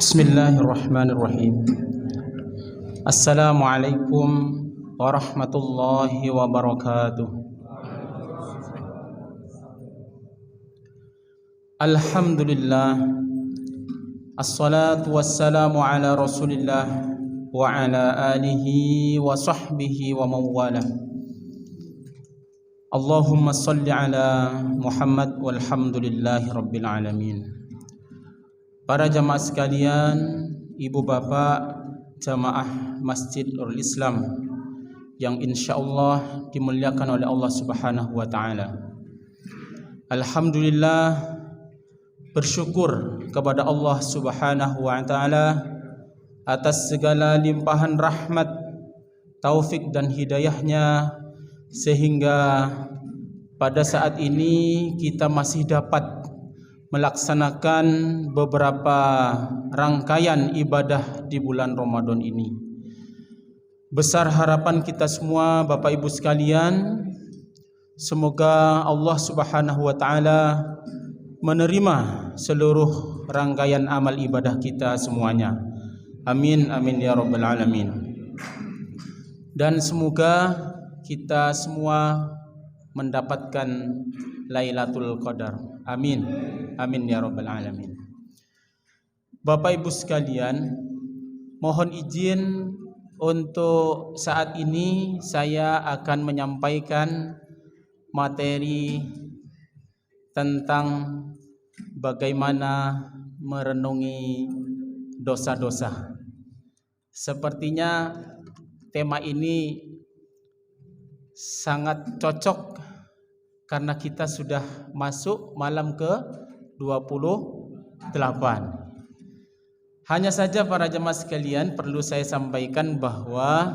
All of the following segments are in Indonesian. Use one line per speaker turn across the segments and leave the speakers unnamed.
Bismillahirrahmanirrahim. Assalamualaikum warahmatullahi wabarakatuh. Alhamdulillah, assalatu wassalamu ala rasulillah wa ala alihi wa sahbihi wa mawala. Allahumma salli ala Muhammad walhamdulillahi rabbil alamin. Para jamaah sekalian, ibu bapak jamaah Masjid Nurul Islam yang insyaallah dimuliakan oleh Allah Subhanahu wa taala. Alhamdulillah, bersyukur kepada Allah Subhanahu wa taala atas segala limpahan rahmat, taufik dan hidayahnya, sehingga pada saat ini kita masih dapat melaksanakan beberapa rangkaian ibadah di bulan Ramadan ini. Besar harapan kita semua Bapak Ibu sekalian, semoga Allah Subhanahu wa taala menerima seluruh rangkaian amal ibadah kita semuanya. Amin amin ya rabbal alamin. Dan semoga kita semua mendapatkan Lailatul Qadar. Amin. Amin ya rabbal alamin. Bapak Ibu sekalian, mohon izin untuk saat ini saya akan menyampaikan materi tentang bagaimana merenungi dosa-dosa. Sepertinya tema ini sangat cocok karena kita sudah masuk malam ke-28. Hanya saja para jemaah sekalian, perlu saya sampaikan bahwa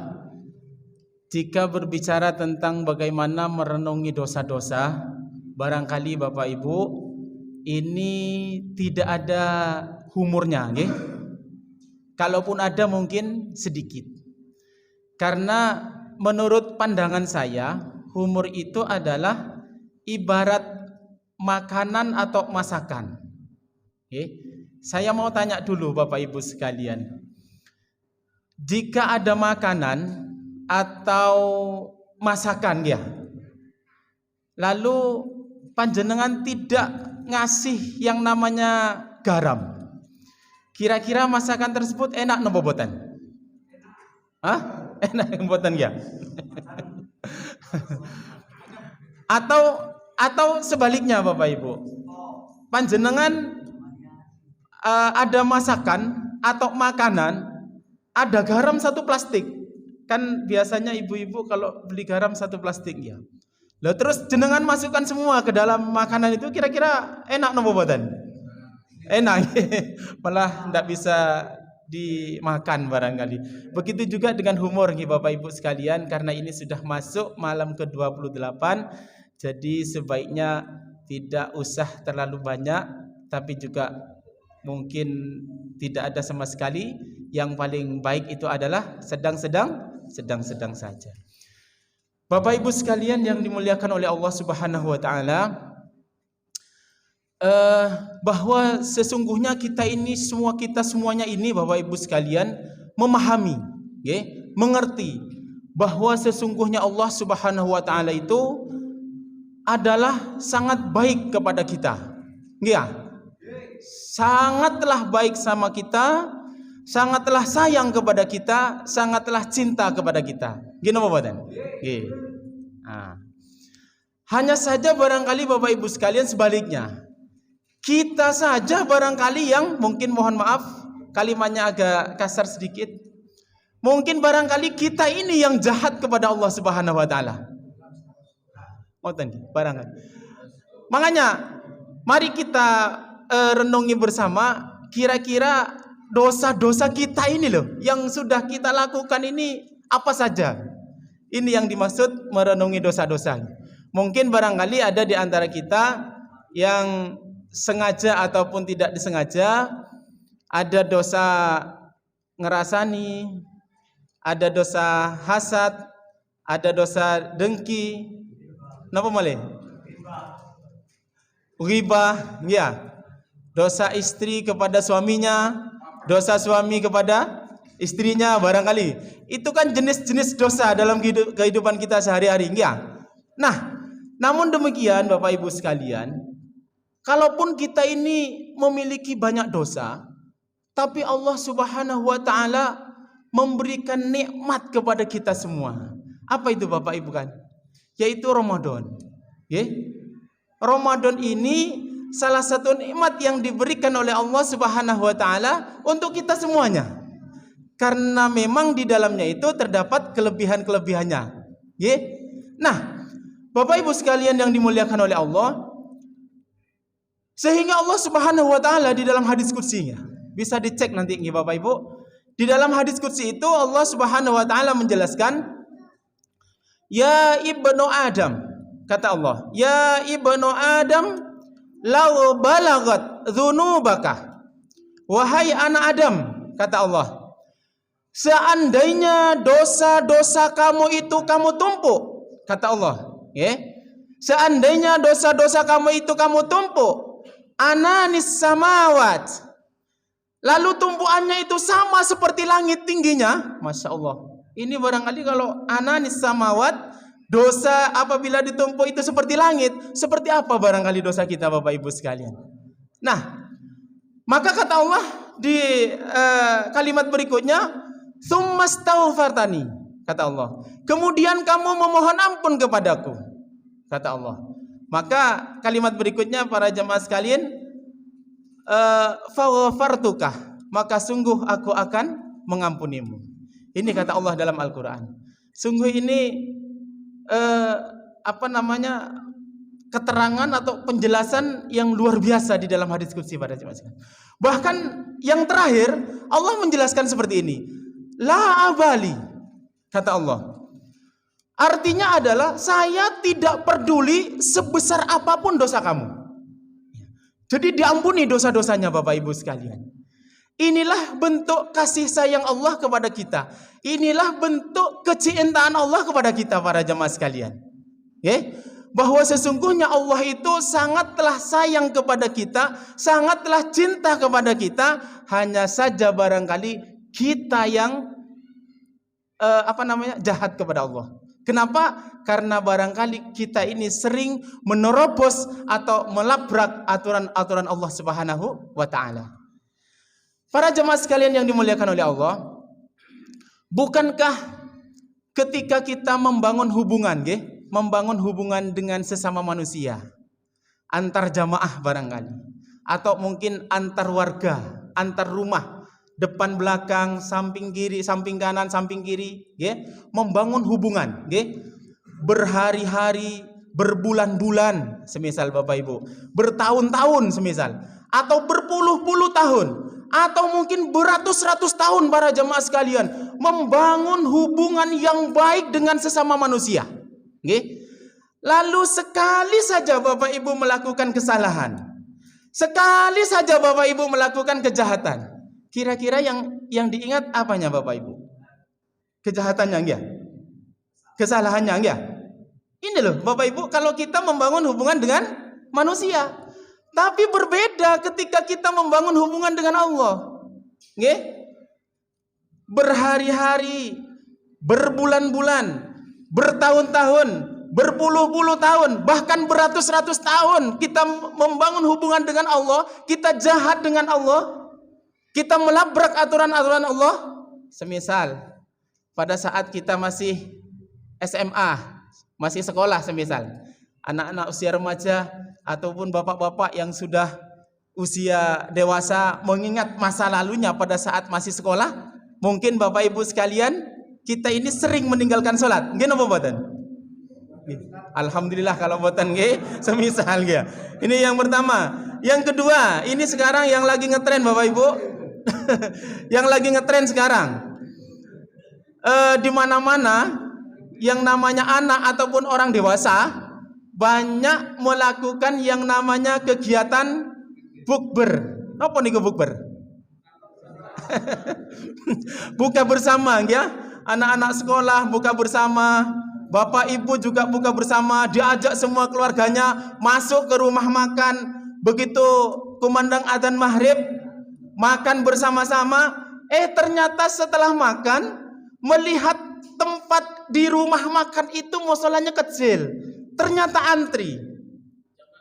jika berbicara tentang bagaimana merenungi dosa-dosa, barangkali Bapak Ibu ini tidak ada humornya, okay? Kalaupun ada mungkin sedikit. Karena menurut pandangan saya, humor itu adalah ibarat makanan atau masakan. Okay. Saya mau tanya dulu Bapak Ibu sekalian, jika ada makanan atau masakan ya, lalu panjenengan tidak ngasih yang namanya garam, kira-kira masakan tersebut enak nopo boten? Hah? Enak boten ya? Atau sebaliknya Bapak Ibu, panjenengan ada masakan atau makanan, ada garam satu plastik. Kan biasanya ibu-ibu kalau beli garam satu plastik ya. Lalu terus jenengan masukkan semua ke dalam makanan itu, kira-kira enak nopo boten? Enak. Malah tidak bisa dimakan barangkali. Begitu juga dengan humor nih Bapak Ibu sekalian, karena ini sudah masuk malam ke-28. Jadi sebaiknya tidak usah terlalu banyak, tapi juga mungkin tidak ada sama sekali. Yang paling baik itu adalah sedang-sedang saja. Bapak Ibu sekalian yang dimuliakan oleh Allah Subhanahu wa taala, bahwa sesungguhnya kita semuanya ini Bapak Ibu sekalian memahami, okay? Mengerti bahwa sesungguhnya Allah Subhanahu wa taala itu adalah sangat baik kepada kita. Ya, sangatlah baik sama kita, sangatlah sayang kepada kita, sangatlah cinta kepada kita. Gini Bapak dan? Hanya saja barangkali Bapak Ibu sekalian sebaliknya, kita saja barangkali yang mungkin, mohon maaf kalimatnya agak kasar sedikit, mungkin barangkali kita ini yang jahat kepada Allah Subhanahu wa taala. Barangkali. Makanya mari kita renungi bersama, kira-kira dosa-dosa kita ini loh yang sudah kita lakukan ini apa saja. Ini yang dimaksud merenungi dosa-dosa. Mungkin barangkali ada di antara kita yang sengaja ataupun tidak disengaja, ada dosa ngerasani, ada dosa hasad, ada dosa dengki, napa malih? Ghibah, ya. Dosa istri kepada suaminya, dosa suami kepada istrinya barangkali. Itu kan jenis-jenis dosa dalam kehidupan kita sehari-hari, ya. Nah, namun demikian Bapak Ibu sekalian, kalaupun kita ini memiliki banyak dosa, tapi Allah Subhanahu wa taala memberikan nikmat kepada kita semua. Apa itu Bapak Ibu kan? Yaitu Ramadan. Ramadan ini salah satu nikmat yang diberikan oleh Allah Subhanahu wa taala untuk kita semuanya. Karena memang di dalamnya itu terdapat kelebihan-kelebihannya. Nah, Bapak Ibu sekalian yang dimuliakan oleh Allah, sehingga Allah Subhanahu wa taala di dalam hadis qudsinya, bisa dicek nanti Bapak Ibu. Di dalam hadis qudsi itu Allah Subhanahu wa taala menjelaskan, "Ya ibnu Adam," kata Allah, "Ya ibnu Adam, law balagat dzunubaka." Wahai anak Adam, kata Allah, seandainya dosa-dosa kamu itu kamu tumpuk, kata Allah, seandainya dosa-dosa kamu itu kamu tumpuk, ananis samawat, lalu tumpuannya itu sama seperti langit tingginya. Masya Allah. Ini barangkali kalau ananis samawat, dosa apabila ditumpuk itu seperti langit, seperti apa barangkali dosa kita Bapak Ibu sekalian. Nah, maka kata Allah di kalimat berikutnya, "Tsummastaghfartani," kata Allah, kemudian kamu memohon ampun kepadaku, kata Allah. Maka kalimat berikutnya para jemaah sekalian, "Faghfartukah," maka sungguh aku akan mengampunimu. Ini kata Allah dalam Al-Quran. Sungguh ini keterangan atau penjelasan yang luar biasa di dalam hadis qudsi pada jemaah sekalian. Bahkan yang terakhir Allah menjelaskan seperti ini, "La abali," kata Allah. Artinya adalah saya tidak peduli sebesar apapun dosa kamu. Jadi diampuni dosa-dosanya Bapak Ibu sekalian. Inilah bentuk kasih sayang Allah kepada kita. Inilah bentuk kecintaan Allah kepada kita para jemaah sekalian. Bahwa sesungguhnya Allah itu sangatlah sayang kepada kita, sangatlah cinta kepada kita. Hanya saja barangkali kita yang jahat kepada Allah. Kenapa? Karena barangkali kita ini sering menerobos atau melabrak aturan-aturan Allah Subhanahu wa taala. Para jemaah sekalian yang dimuliakan oleh Allah, bukankah ketika kita membangun hubungan dengan sesama manusia, antar jamaah barangkali, atau mungkin antar warga, antar rumah, depan belakang, samping kiri, samping kanan, samping kiri, membangun hubungan, berhari-hari, berbulan-bulan, semisal Bapak Ibu, bertahun-tahun semisal, atau berpuluh-puluh tahun, atau mungkin beratus-ratus tahun para jemaah sekalian, membangun hubungan yang baik dengan sesama manusia. Lalu sekali saja Bapak Ibu melakukan kesalahan, sekali saja Bapak Ibu melakukan kejahatan, kira-kira yang diingat apanya Bapak Ibu? Kejahatannya enggak? Kesalahannya enggak? Ini loh Bapak Ibu, kalau kita membangun hubungan dengan manusia. Tapi berbeda ketika kita membangun hubungan dengan Allah. Berhari-hari, berbulan-bulan, bertahun-tahun, berpuluh-puluh tahun, bahkan beratus-ratus tahun kita membangun hubungan dengan Allah, kita jahat dengan Allah, kita melabrak aturan-aturan Allah. Semisal pada saat kita masih SMA, masih sekolah semisal, anak-anak usia remaja ataupun bapak-bapak yang sudah usia dewasa mengingat masa lalunya pada saat masih sekolah, mungkin Bapak Ibu sekalian, kita ini sering meninggalkan sholat. Nggih napa mboten? Alhamdulillah kalau mboten nggih, semisal nggih. Ini yang pertama. Yang kedua, ini sekarang yang lagi ngetren Bapak Ibu. Yang lagi ngetren sekarang. Di mana-mana yang namanya anak ataupun orang dewasa banyak melakukan yang namanya kegiatan bukber. Apa nih bukber? Buka bersama ya. Anak-anak sekolah buka bersama, bapak ibu juga buka bersama, diajak semua keluarganya masuk ke rumah makan. Begitu kumandang adzan maghrib, makan bersama-sama, ternyata setelah makan melihat tempat di rumah makan itu musolanya kecil, ternyata antri.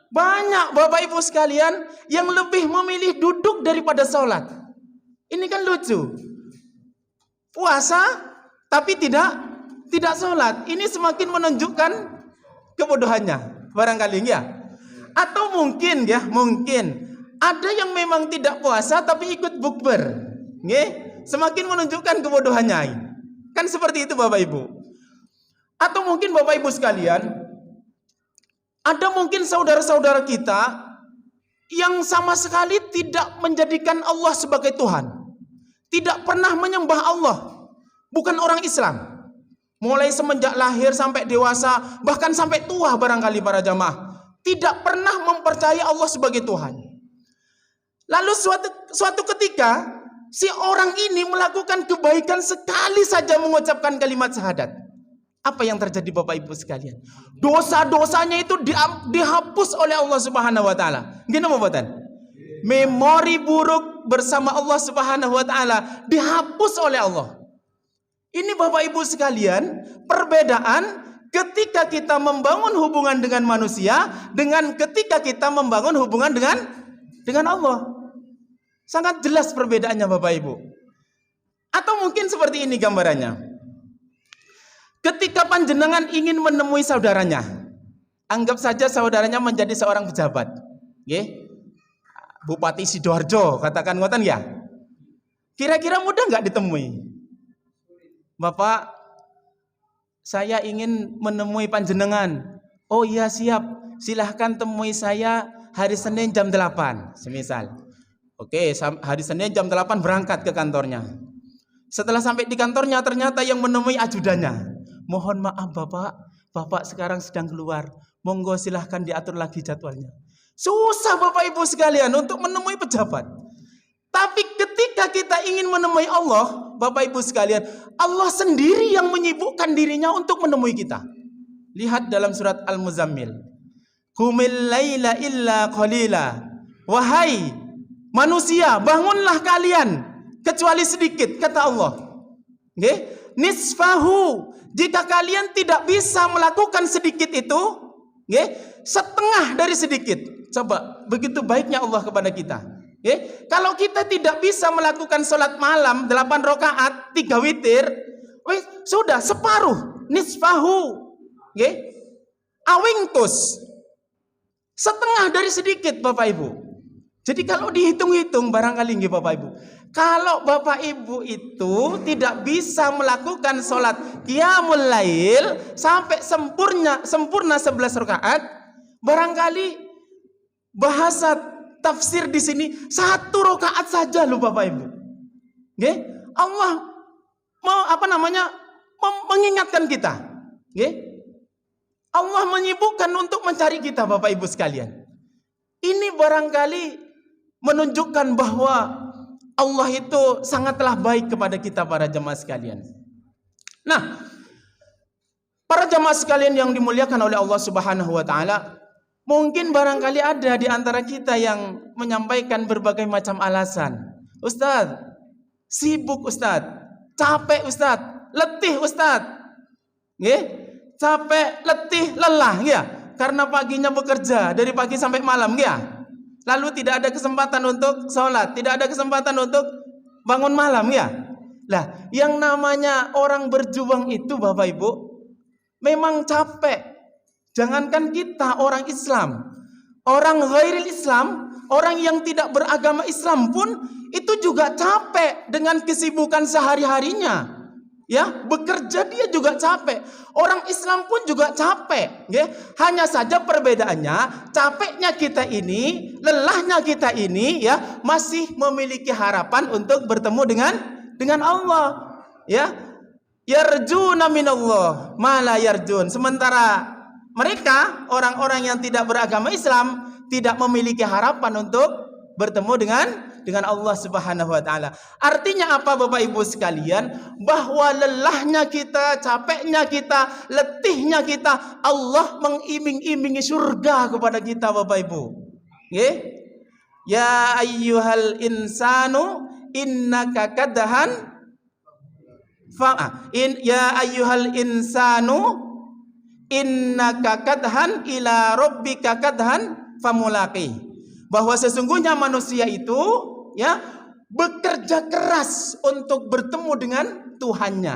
Banyak Bapak Ibu sekalian yang lebih memilih duduk daripada sholat. Ini kan lucu. Puasa tapi tidak sholat. Ini semakin menunjukkan kebodohannya barangkali ya. Atau mungkin ada yang memang tidak puasa tapi ikut bukber. Semakin menunjukkan kebodohannya. Kan seperti itu Bapak Ibu. Atau mungkin Bapak Ibu sekalian, ada mungkin saudara-saudara kita yang sama sekali tidak menjadikan Allah sebagai Tuhan. Tidak pernah menyembah Allah. Bukan orang Islam. Mulai semenjak lahir sampai dewasa, bahkan sampai tua barangkali para jamaah, tidak pernah mempercayai Allah sebagai Tuhan. Lalu suatu ketika si orang ini melakukan kebaikan sekali saja mengucapkan kalimat syahadat. Apa yang terjadi Bapak Ibu sekalian? Dosa-dosanya itu dihapus oleh Allah Subhanahu wa taala. Gimana Bapak? Memori buruk bersama Allah Subhanahu wa taala dihapus oleh Allah. Ini Bapak Ibu sekalian, perbedaan ketika kita membangun hubungan dengan manusia dengan ketika kita membangun hubungan dengan Allah. Sangat jelas perbedaannya Bapak Ibu. Atau mungkin seperti ini gambarannya. Ketika panjenengan ingin menemui saudaranya, anggap saja saudaranya menjadi seorang pejabat, Bupati Sidoarjo, katakan ngoten ya. Kira-kira mudah nggak ditemui? Bapak, saya ingin menemui panjenengan. Oh iya siap, silahkan temui saya hari Senin jam 8, semisal. Oke, hari Senin jam 8 berangkat ke kantornya. Setelah sampai di kantornya ternyata yang menemui ajudannya. Mohon maaf Bapak sekarang sedang keluar. Monggo silahkan diatur lagi jadwalnya. Susah Bapak Ibu sekalian untuk menemui pejabat. Tapi ketika kita ingin menemui Allah, Bapak Ibu sekalian, Allah sendiri yang menyibukkan dirinya untuk menemui kita. Lihat dalam surat Al-Muzammil. Qumil laila illa qalila. Wahai manusia, bangunlah kalian kecuali sedikit, kata Allah. Nisfahu. Jika kalian tidak bisa melakukan sedikit itu, setengah dari sedikit. Coba, begitu baiknya Allah kepada kita. Kalau kita tidak bisa melakukan sholat malam 8 rakaat 3 witir, sudah separuh, nisfahu, awingtus, setengah dari sedikit Bapak Ibu. Jadi kalau dihitung-hitung barangkali Bapak Ibu, kalau Bapak Ibu itu tidak bisa melakukan sholat qiyamul lail sampai sempurna 11 rakaat, barangkali bahasa tafsir di sini 1 rakaat saja loh Bapak Ibu. Allah mengingatkan kita. Allah menyibukkan untuk mencari kita Bapak Ibu sekalian. Ini barangkali menunjukkan bahwa Allah itu sangatlah baik kepada kita para jemaah sekalian. Nah, para jemaah sekalian yang dimuliakan oleh Allah Subhanahu wa taala, mungkin barangkali ada di antara kita yang menyampaikan berbagai macam alasan. Ustaz, sibuk Ustaz, capek Ustaz, letih Ustaz. Capek, letih, lelah ya. Karena paginya bekerja dari pagi sampai malam ya. Lalu tidak ada kesempatan untuk sholat, tidak ada kesempatan untuk bangun malam ya. Lah, yang namanya orang berjuang itu Bapak Ibu memang capek. Jangankan kita orang Islam, orang ghairil Islam, orang yang tidak beragama Islam pun itu juga capek dengan kesibukan sehari-harinya. Ya, bekerja dia juga capek. Orang Islam pun juga capek, Hanya saja perbedaannya, capeknya kita ini, lelahnya kita ini ya masih memiliki harapan untuk bertemu dengan Allah, ya. Yarjuna minallah ma la yarjun. Sementara mereka orang-orang yang tidak beragama Islam tidak memiliki harapan untuk bertemu dengan Allah Subhanahu wa taala. Artinya apa Bapak Ibu sekalian? Bahwa lelahnya kita, capeknya kita, letihnya kita, Allah mengiming-imingi surga kepada kita Bapak Ibu. Ya ayyuhal insanu innaka kadhan ya ayyuhal insanu innaka kadhan ila rabbika kadhan famulaqi. Bahwa sesungguhnya manusia itu ya bekerja keras untuk bertemu dengan Tuhannya.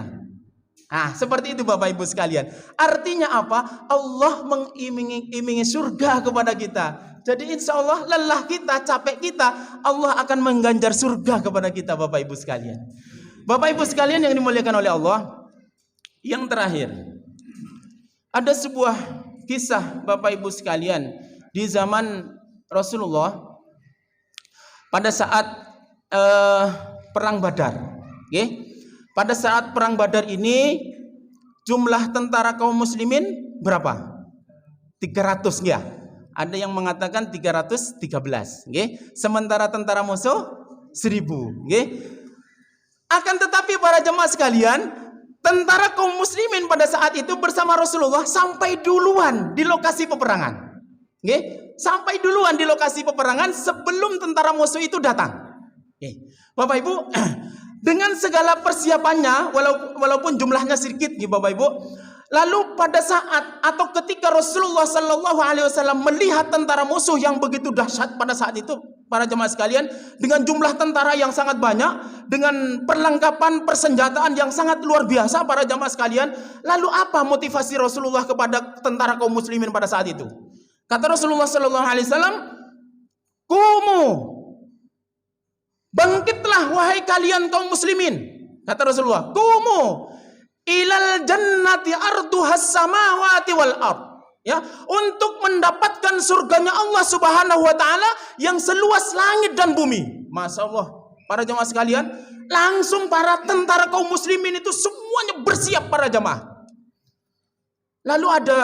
Nah, seperti itu Bapak Ibu sekalian. Artinya apa? Allah mengiming-imingi surga kepada kita. Jadi insya Allah lelah kita, capek kita, Allah akan mengganjar surga kepada kita Bapak Ibu sekalian. Bapak Ibu sekalian yang dimuliakan oleh Allah. Yang terakhir, ada sebuah kisah Bapak Ibu sekalian di zaman Rasulullah pada saat perang Badar. Okay? Pada saat perang Badar ini jumlah tentara kaum muslimin berapa? 300 ya. Ada yang mengatakan 313, okay? Sementara tentara musuh 1000, okay? Akan tetapi para jemaah sekalian, tentara kaum muslimin pada saat itu bersama Rasulullah sampai duluan di lokasi peperangan. Okay? Sampai duluan di lokasi peperangan sebelum tentara musuh itu datang. Okay. Bapak Ibu, dengan segala persiapannya, walaupun jumlahnya sedikit, nih Bapak Ibu. Lalu pada saat atau ketika Rasulullah Sallallahu Alaihi Wasallam melihat tentara musuh yang begitu dahsyat pada saat itu, para jemaah sekalian, dengan jumlah tentara yang sangat banyak, dengan perlengkapan persenjataan yang sangat luar biasa, para jemaah sekalian. Lalu apa motivasi Rasulullah kepada tentara kaum muslimin pada saat itu? Kata Rasulullah Sallallahu Alaihi Wasallam, "Kumu, bangkitlah wahai kalian kaum muslimin." Kata Rasulullah, "Kumu ilal jannati arduhas samawati wal ard." Ya, untuk mendapatkan surganya Allah Subhanahu wa taala yang seluas langit dan bumi. Masya Allah, para jemaah sekalian, langsung para tentara kaum muslimin itu semuanya bersiap para jemaah. Lalu ada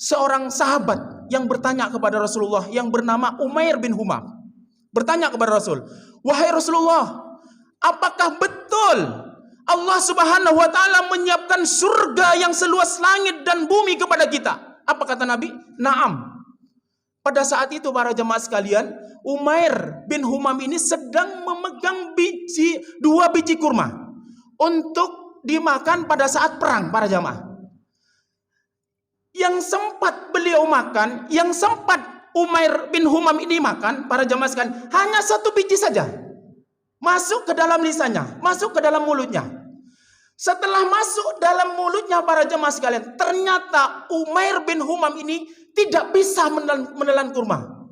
seorang sahabat yang bertanya kepada Rasulullah yang bernama Umair bin Humam. Bertanya kepada Rasul, "Wahai Rasulullah, apakah betul Allah Subhanahu wa taala menyiapkan surga yang seluas langit dan bumi kepada kita?" Apa kata Nabi? "Naam." Pada saat itu para jemaah sekalian, Umair bin Humam ini sedang memegang dua biji kurma untuk dimakan pada saat perang para jemaah. Yang sempat beliau makan, yang sempat Umair bin Humam ini makan, para jemaah sekalian, hanya satu biji saja. Masuk ke dalam lisannya, masuk ke dalam mulutnya. Setelah masuk dalam mulutnya para jemaah sekalian, ternyata Umair bin Humam ini tidak bisa menelan kurma.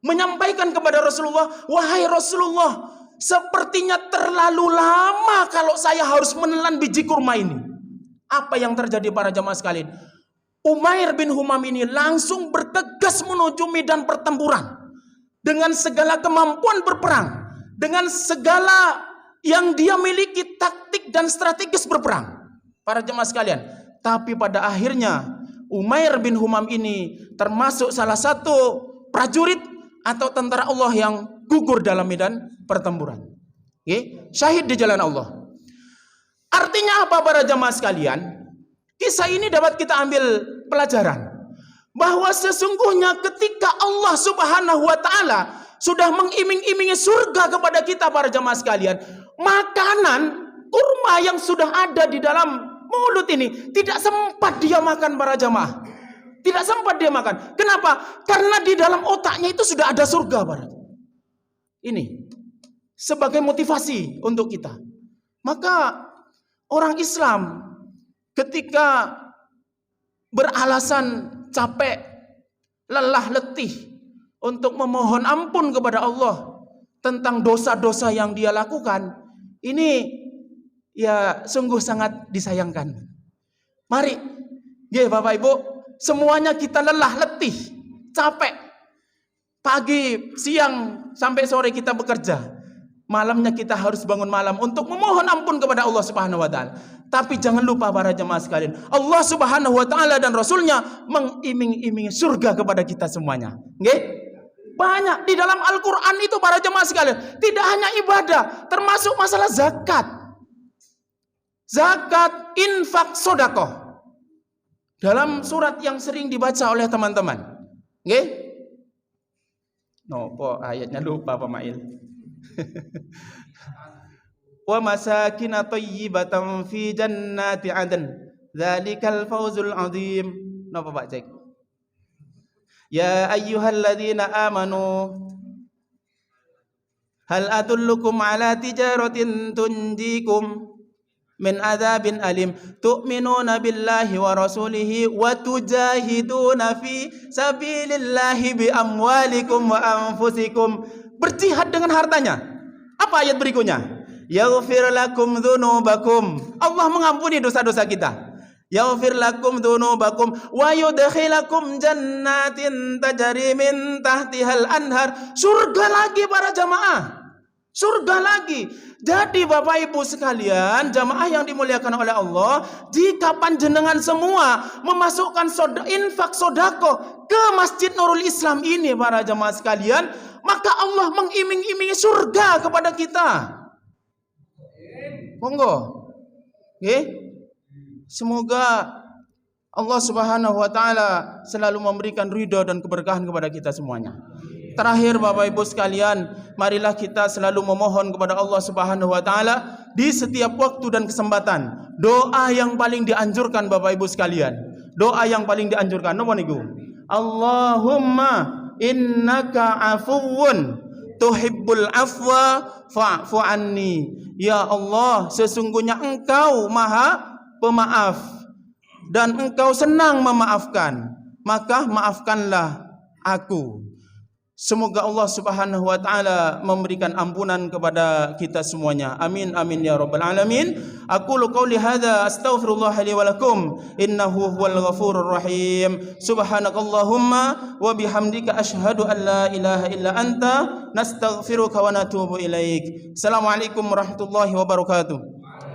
Menyampaikan kepada Rasulullah, "Wahai Rasulullah, sepertinya terlalu lama kalau saya harus menelan biji kurma ini." Apa yang terjadi para jemaah sekalian? Umair bin Humam ini langsung bergegas menuju medan pertempuran dengan segala kemampuan berperang, dengan segala yang dia miliki taktik dan strategis berperang, para jemaah sekalian. Tapi pada akhirnya Umair bin Humam ini termasuk salah satu prajurit atau tentara Allah yang gugur dalam medan pertempuran. Syahid di jalan Allah. Artinya apa para jemaah sekalian? Kisah ini dapat kita ambil pelajaran bahwa sesungguhnya ketika Allah Subhanahu wa taala sudah mengiming-imingi surga kepada kita para jemaah sekalian, makanan kurma yang sudah ada di dalam mulut ini tidak sempat dia makan para jemaah. Tidak sempat dia makan. Kenapa? Karena di dalam otaknya itu sudah ada surga para. Ini sebagai motivasi untuk kita. Maka orang Islam ketika beralasan capek, lelah, letih untuk memohon ampun kepada Allah tentang dosa-dosa yang dia lakukan, ini ya sungguh sangat disayangkan. Mari, ya Bapak Ibu, semuanya kita lelah, letih, capek. Pagi, siang, sampai sore kita bekerja. Malamnya kita harus bangun malam untuk memohon ampun kepada Allah Subhanahu wa taala. Tapi jangan lupa para jemaah sekalian, Allah Subhanahu wa taala dan Rasulnya mengiming-imingi surga kepada kita semuanya. Nggih? Banyak di dalam Al-Qur'an itu para jemaah sekalian, tidak hanya ibadah, termasuk masalah zakat. Zakat, infak, sedekah. Dalam surat yang sering dibaca oleh teman-teman. Nggih? Nopo ayatnya lupa Pak Mail. Wa masakin thayyibatan fi jannati adn. Dzalikal fawzul azim. Napa Pak Cek? Ya ayyuhalladzina amanu hal adullukum ala tijaratin tunjikum min adzabin alim tu'minuna billahi wa rasulihi wa tujahiduna fi sabilillahi bi amwalikum wa anfusikum. Berjihad dengan hartanya. Apa ayat berikutnya? Yaghfir lakum dzunubakum. Allah mengampuni dosa-dosa kita. Yaghfir lakum dzunubakum wa yudkhilakum jannatin tajri min tahtihal anhar. Surga lagi para jamaah. Surga lagi. Jadi Bapak Ibu sekalian, jamaah yang dimuliakan oleh Allah, jika panjenengan semua memasukkan infak sodako ke Masjid Nurul Islam ini para jamaah sekalian, maka Allah mengiming-imingi surga kepada kita. Monggo. Semoga Allah Subhanahu wa taala selalu memberikan ridha dan keberkahan kepada kita semuanya. Terakhir Bapak Ibu sekalian, marilah kita selalu memohon kepada Allah Subhanahu wa taala di setiap waktu dan kesempatan. Doa yang paling dianjurkan Bapak Ibu sekalian. Doa yang paling dianjurkan napa niku? Allahumma innaka afuwun tuhibbul afwa fa'fu anni. Ya Allah, sesungguhnya Engkau Maha Pemaaf dan Engkau senang memaafkan, maka maafkanlah aku. Semoga Allah Subhanahu wa taala memberikan ampunan kepada kita semuanya. Amin amin ya rabbal alamin. Aqulu qouli hadza astaghfirullah li wa lakum innahu huwal ghafurur rahim. Subhanakallahumma wa bihamdika asyhadu an la ilaha illa anta nastaghfiruka wa natubu ilaik. Assalamualaikum warahmatullahi wabarakatuh.